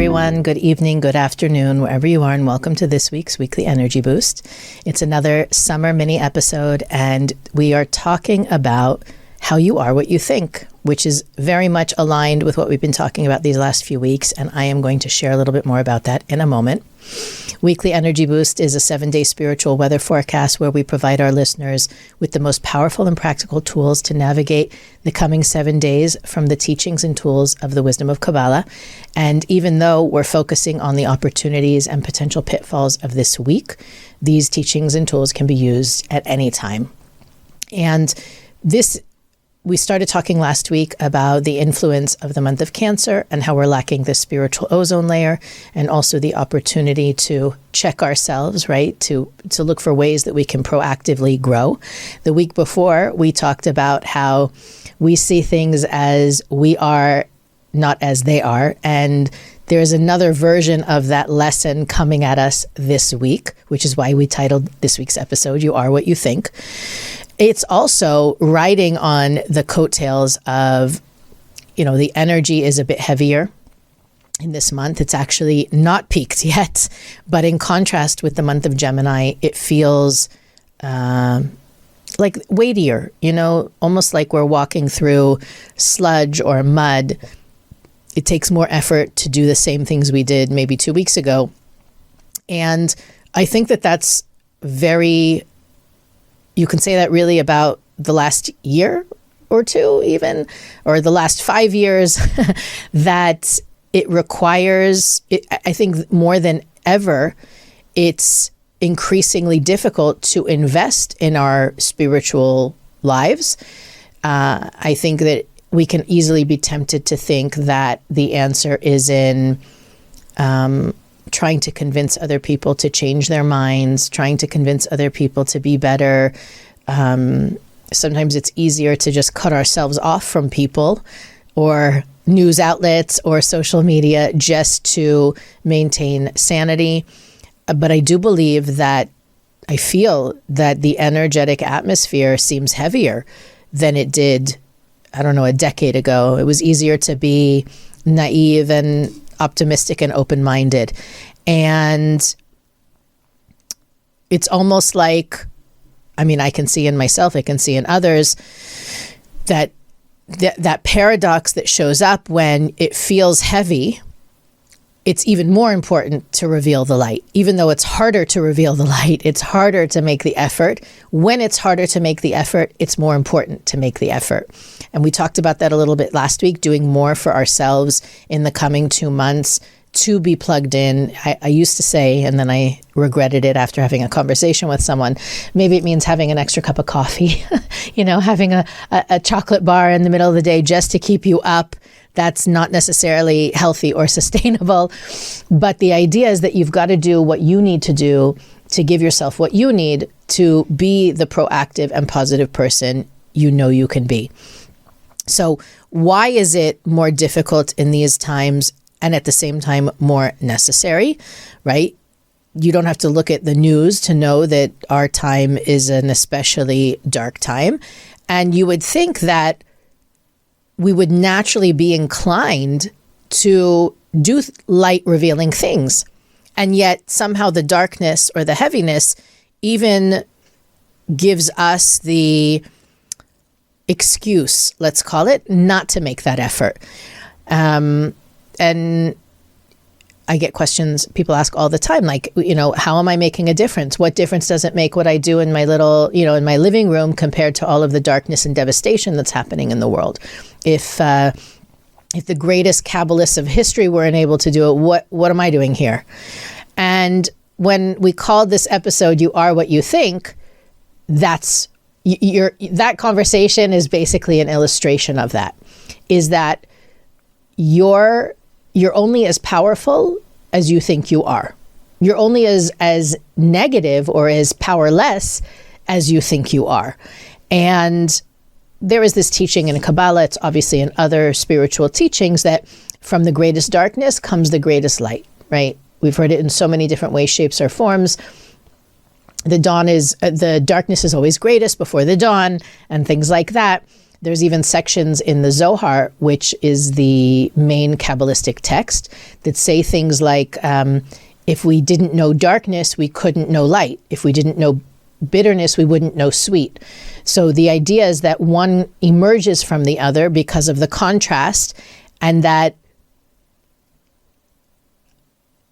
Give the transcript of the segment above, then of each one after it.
everyone. Good evening, good afternoon, wherever you are, and welcome to this week's Weekly Energy Boost. It's another summer mini episode, and we are talking about how you are what you think, which is very much aligned with what we've been talking about these last few weeks, and I am going to share a little bit more about that in a moment. Weekly Energy Boost is a 7-day spiritual weather forecast where we provide our listeners with the most powerful and practical tools to navigate the coming 7 days from the teachings and tools of the wisdom of Kabbalah. And even though we're focusing on the opportunities and potential pitfalls of this week, these teachings and tools can be used at any time. And we started talking last week about the influence of the month of Cancer and how we're lacking the spiritual ozone layer, and also the opportunity to check ourselves, right? To look for ways that we can proactively grow. The week before, we talked about how we see things as we are, not as they are. And there's another version of that lesson coming at us this week, which is why we titled this week's episode, You Are What You Think. It's also riding on the coattails of, the energy is a bit heavier in this month. It's actually not peaked yet, but in contrast with the month of Gemini, it feels like weightier, almost like we're walking through sludge or mud. It takes more effort to do the same things we did maybe 2 weeks ago. And I think that that's you can say that really about the last year or two even, or the last 5 years, that it requires, I think more than ever, it's increasingly difficult to invest in our spiritual lives. I think that we can easily be tempted to think that the answer is in trying to convince other people to change their minds, trying to convince other people to be better. Sometimes it's easier to just cut ourselves off from people or news outlets or social media just to maintain sanity. But I do believe that I feel that the energetic atmosphere seems heavier than it did, a decade ago. It was easier to be naive and optimistic and open-minded. And it's almost like, I can see in myself, I can see in others, that paradox that shows up when it feels heavy. It's even more important to reveal the light. Even though it's harder to reveal the light, it's harder to make the effort. When it's harder to make the effort, it's more important to make the effort. And we talked about that a little bit last week, doing more for ourselves in the coming 2 months to be plugged in. I used to say, and then I regretted it after having a conversation with someone, maybe it means having an extra cup of coffee, having a chocolate bar in the middle of the day just to keep you up. That's not necessarily healthy or sustainable. But the idea is that you've got to do what you need to do to give yourself what you need to be the proactive and positive person you can be. So why is it more difficult in these times and at the same time more necessary, right? You don't have to look at the news to know that our time is an especially dark time. And you would think that we would naturally be inclined to do light revealing things. And yet somehow the darkness or the heaviness even gives us the excuse, let's call it, not to make that effort. And I get questions people ask all the time, like, how am I making a difference? What difference does it make what I do in my little, in my living room compared to all of the darkness and devastation that's happening in the world? If the greatest Kabbalists of history weren't able to do it, what am I doing here? And when we called this episode, You Are What You Think, that conversation is basically an illustration of that, is that you're only as powerful as you think you are. You're only as negative or as powerless as you think you are. And there is this teaching in Kabbalah, it's obviously in other spiritual teachings, that from the greatest darkness comes the greatest light, right? We've heard it in so many different ways, shapes, or forms. The darkness is always greatest before the dawn, and things like that. There's even sections in the Zohar, which is the main Kabbalistic text, that say things like, if we didn't know darkness, we couldn't know light. If we didn't know bitterness, we wouldn't know sweet. So the idea is that one emerges from the other because of the contrast, and that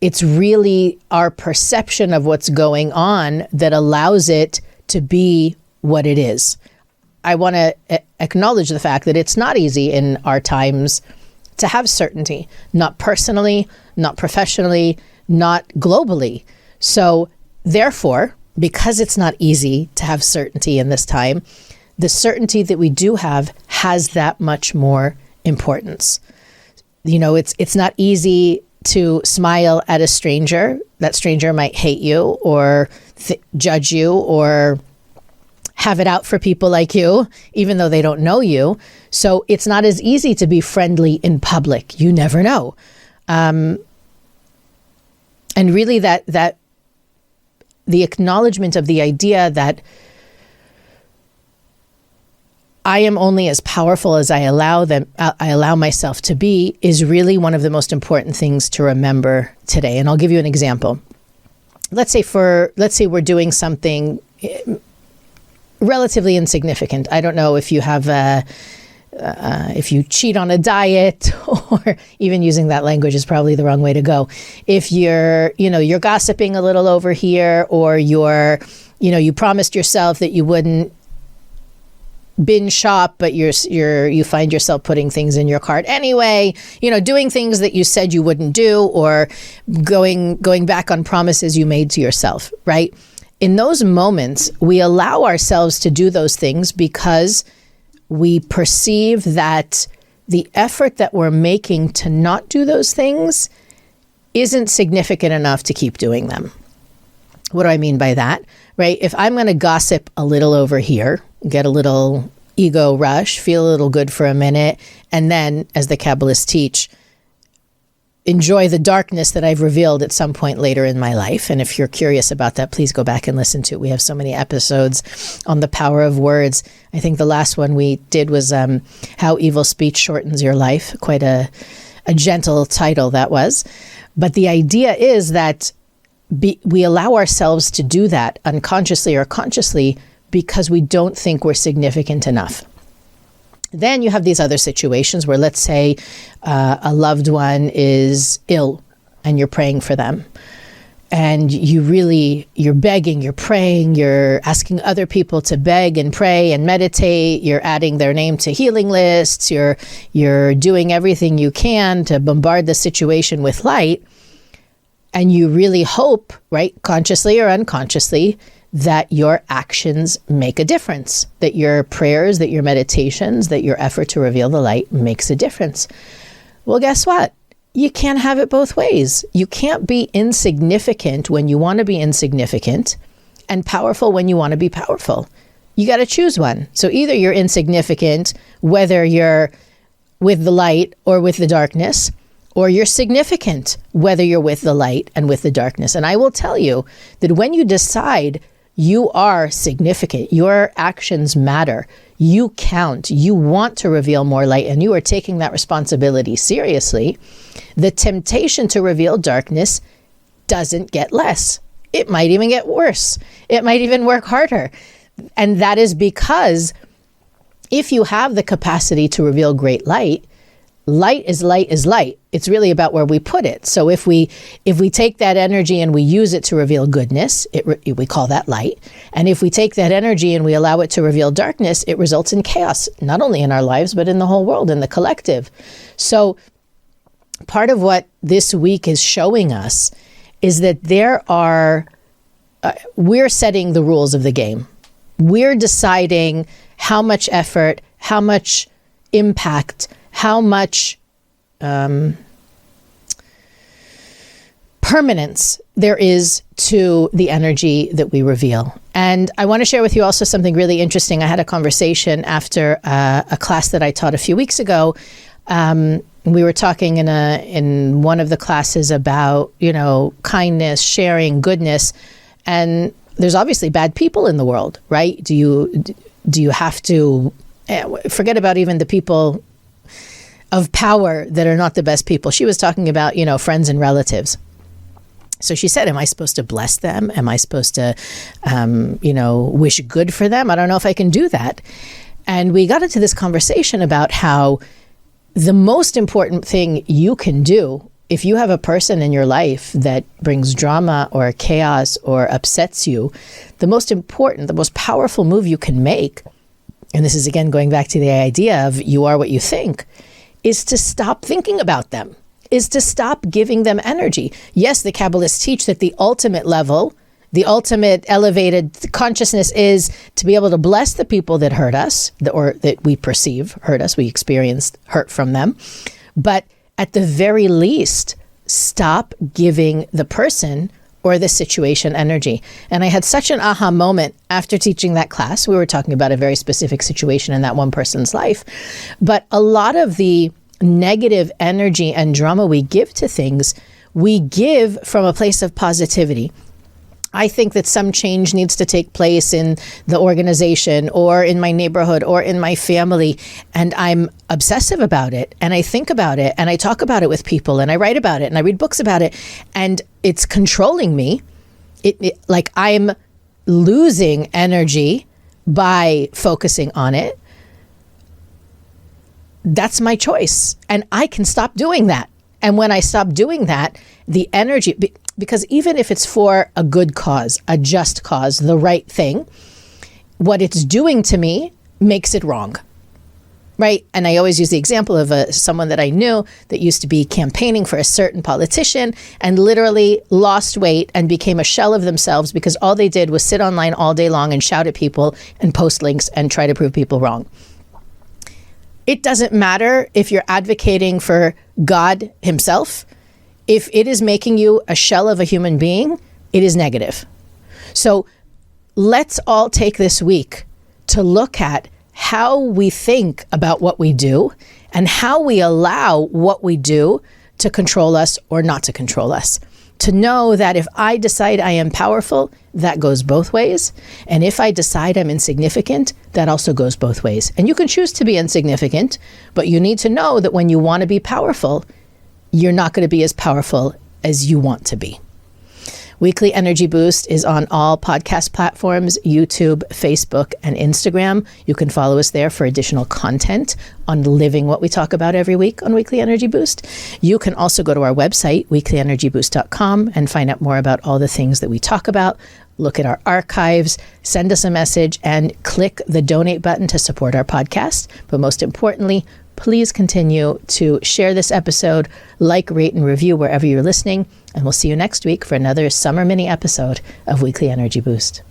it's really our perception of what's going on that allows it to be what it is. I want to acknowledge the fact that it's not easy in our times to have certainty, not personally, not professionally, not globally. So therefore, because it's not easy to have certainty in this time, the certainty that we do have has that much more importance. You know, it's not easy to smile at a stranger. That stranger might hate you or judge you or have it out for people like you, even though they don't know you. So it's not as easy to be friendly in public. You never know. And really that the acknowledgement of the idea that I am only as powerful as I allow myself to be is really one of the most important things to remember today. And I'll give you an example. Let's say we're doing something relatively insignificant. I don't know if you have if you cheat on a diet, or even using that language is probably the wrong way to go. If you're gossiping a little over here, or you promised yourself that you wouldn't binge shop, but you find yourself putting things in your cart anyway, doing things that you said you wouldn't do, or going back on promises you made to yourself, right? In those moments, we allow ourselves to do those things because we perceive that the effort that we're making to not do those things isn't significant enough to keep doing them. What do I mean by that? Right? If I'm going to gossip a little over here, get a little ego rush, feel a little good for a minute, and then, as the Kabbalists teach, enjoy the darkness that I've revealed at some point later in my life. And if you're curious about that, please go back and listen to it. We have so many episodes on the power of words. I think the last one we did was How Evil Speech Shortens Your Life. Quite a gentle title that was. But the idea is that we allow ourselves to do that unconsciously or consciously because we don't think we're significant enough. Then you have these other situations where, let's say, a loved one is ill and you're praying for them. And you're begging, you're praying, you're asking other people to beg and pray and meditate. You're adding their name to healing lists. You're doing everything you can to bombard the situation with light. And you really hope, right, consciously or unconsciously, that your actions make a difference, that your prayers, that your meditations, that your effort to reveal the light makes a difference. Well, guess what? You can't have it both ways. You can't be insignificant when you want to be insignificant and powerful when you want to be powerful. You got to choose one. So either you're insignificant, whether you're with the light or with the darkness, or you're significant, whether you're with the light and with the darkness. And I will tell you that when you decide you are significant, your actions matter, you count, you want to reveal more light, and you are taking that responsibility seriously, the temptation to reveal darkness doesn't get less. It might even get worse. It might even work harder. And that is because if you have the capacity to reveal great light, light is light is light. It's really about where we put it. So if we take that energy and we use it to reveal goodness, we call that light. And if we take that energy and we allow it to reveal darkness, it results in chaos, not only in our lives, but in the whole world, in the collective. So part of what this week is showing us is that we're setting the rules of the game. We're deciding how much effort, how much impact, how much permanence there is to the energy that we reveal. And I want to share with you also something really interesting. I had a conversation after a class that I taught a few weeks ago. We were talking in one of the classes about, kindness, sharing, goodness. And there's obviously bad people in the world, right? Do you have to forget about even the people of power that are not the best people. She was talking about, friends and relatives. So she said, am I supposed to bless them? Am I supposed to, wish good for them? I don't know if I can do that. And we got into this conversation about how the most important thing you can do if you have a person in your life that brings drama or chaos or upsets you, the most important, the most powerful move you can make, and this is again going back to the idea of you are what you think, is to stop thinking about them, is to stop giving them energy. Yes, the Kabbalists teach that the ultimate level, the ultimate elevated consciousness is to be able to bless the people that hurt us, or that we perceive hurt us, we experienced hurt from them. But at the very least, stop giving the person or the situation energy. And I had such an aha moment after teaching that class. We were talking about a very specific situation in that one person's life. But a lot of the negative energy and drama we give to things, we give from a place of positivity. I think that some change needs to take place in the organization or in my neighborhood or in my family. And I'm obsessive about it. And I think about it and I talk about it with people and I write about it and I read books about it. And it's controlling me. Like I'm losing energy by focusing on it. That's my choice. And I can stop doing that. And when I stop doing that, the energy, because even if it's for a good cause, a just cause, the right thing, what it's doing to me makes it wrong, right? And I always use the example of someone that I knew that used to be campaigning for a certain politician and literally lost weight and became a shell of themselves because all they did was sit online all day long and shout at people and post links and try to prove people wrong. It doesn't matter if you're advocating for God himself. If it is making you a shell of a human being, it is negative. So let's all take this week to look at how we think about what we do and how we allow what we do to control us or not to control us. To know that if I decide I am powerful, that goes both ways. And if I decide I'm insignificant, that also goes both ways. And you can choose to be insignificant, but you need to know that when you want to be powerful, you're not going to be as powerful as you want to be. Weekly Energy Boost is on all podcast platforms, YouTube, Facebook, and Instagram. You can follow us there for additional content on living what we talk about every week on Weekly Energy Boost. You can also go to our website, weeklyenergyboost.com, and find out more about all the things that we talk about. Look at our archives, send us a message, and click the donate button to support our podcast. But most importantly, please continue to share this episode, like, rate, and review wherever you're listening. And we'll see you next week for another summer mini episode of Weekly Energy Boost.